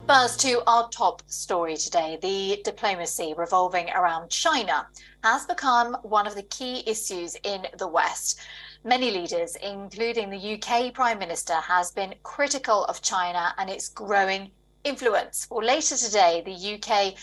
First, to our top story today, the diplomacy revolving around China has become one of the key issues in the West. Many leaders, including the UK Prime Minister, has been critical of China and its growing influence. Well, later today, the UK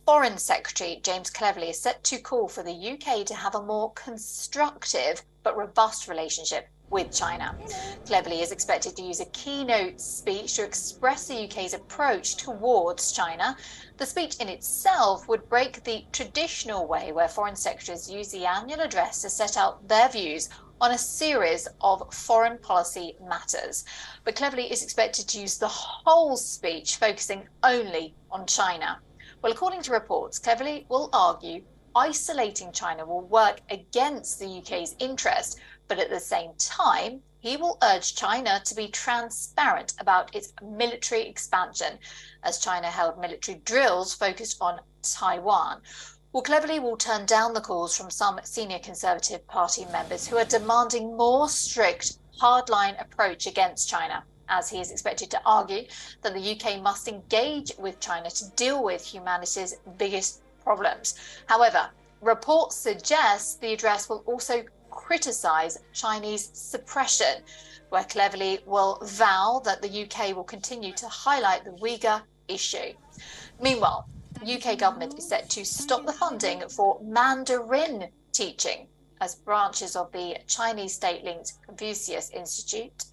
Foreign Secretary James Cleverly is set to call for the UK to have a more constructive but robust relationship with China. Cleverly is expected to use a keynote speech to express the UK's approach towards China. The speech in itself would break the traditional way where foreign secretaries use the annual address to set out their views on a series of foreign policy matters. But Cleverly is expected to use the whole speech, focusing only on China. Well, according to reports, Cleverly will argue isolating China will work against the UK's interest, but at the same time, he will urge China to be transparent about its military expansion, as China held military drills focused on Taiwan. Well, Cleverly will turn down the calls from some senior Conservative Party members who are demanding more strict, hardline approach against China, as he is expected to argue that the UK must engage with China to deal with humanity's biggest problems. However, reports suggest the address will also criticise Chinese suppression, where Cleverly will vow that the UK will continue to highlight the Uyghur issue. Meanwhile, the UK government is set to stop the funding for Mandarin teaching as branches of the Chinese state-linked Confucius Institute.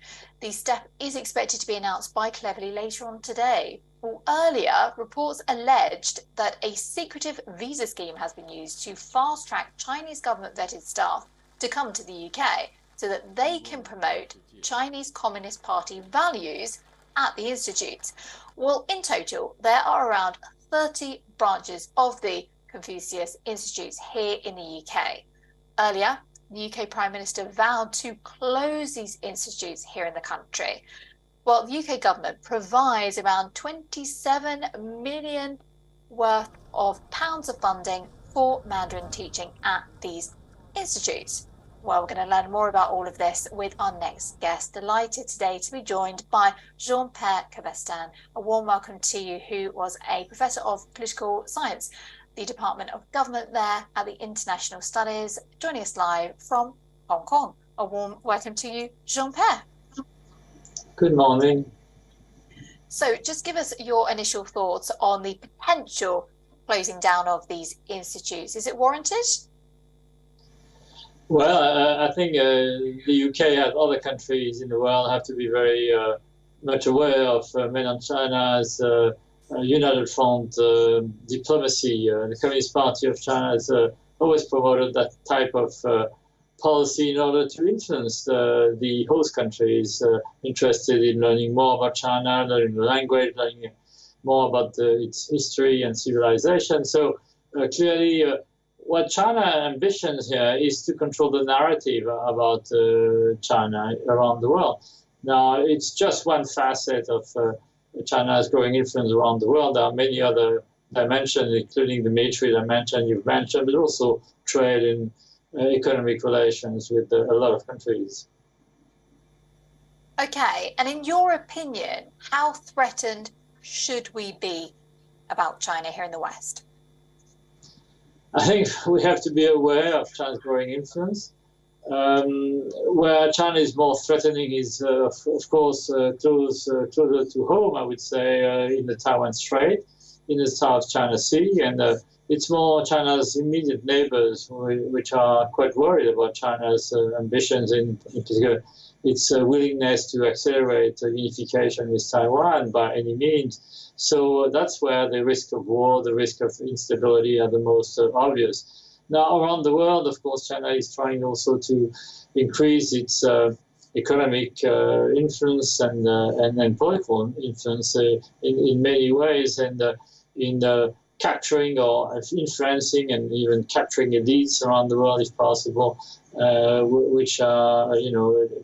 The step is expected to be announced by Cleverly later on today. Well, earlier, reports alleged that a secretive visa scheme has been used to fast-track Chinese government-vetted staff to come to the UK so that they can promote Chinese Communist Party values at the institute. Well, in total, there are around 30 branches of the Confucius Institutes here in the UK. Earlier, the UK Prime Minister vowed to close these institutes here in the country. Well, the UK government provides around 27 million worth of pounds of funding for Mandarin teaching at these institutes. Well, we're going to learn more about all of this with our next guest. Delighted today to be joined by Jean-Pierre Cabestan. A warm welcome to you, who was a professor of political science, the Department of Government there at the International Studies, joining us live from Hong Kong. A warm welcome to you, Jean-Pierre. Good morning. So just give us your initial thoughts on the potential closing down of these institutes. Is it warranted? Well, I think the UK, as other countries in the world, have to be very much aware of mainland China's united front diplomacy. The Communist Party of China has always promoted that type of policy in order to influence the host countries interested in learning more about China, learning the language, learning more about its history and civilization. So clearly, what China ambitions here is to control the narrative about China around the world. Now, it's just one facet of China's growing influence around the world. There are many other dimensions, including the military dimension you've mentioned, but also trade and economic relations with a lot of countries. Okay, and in your opinion, how threatened should we be about China here in the West? I think we have to be aware of China's growing influence. Where China is more threatening is, of course, closer to home, I would say, in the Taiwan Strait, in the South China Sea, and it's more China's immediate neighbors which are quite worried about China's ambitions, in particular its willingness to accelerate unification with Taiwan by any means. So that's where the risk of war, the risk of instability are the most obvious. Now, around the world, of course, China is trying also to increase its economic influence and political influence in many ways, and in capturing or influencing and even capturing elites around the world, if possible, which are,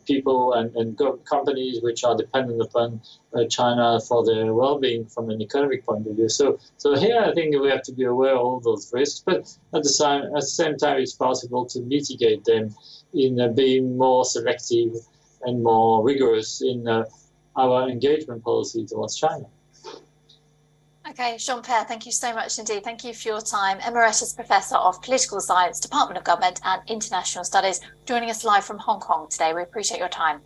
people and companies which are dependent upon China for their well-being from an economic point of view. So here I think we have to be aware of all those risks, but at the same time it's possible to mitigate them in being more selective and more rigorous in our engagement policy towards China. Okay, Jean-Pierre, thank you so much indeed. Thank you for your time. Emeritus Professor of Political Science, Department of Government and International Studies, joining us live from Hong Kong today. We appreciate your time.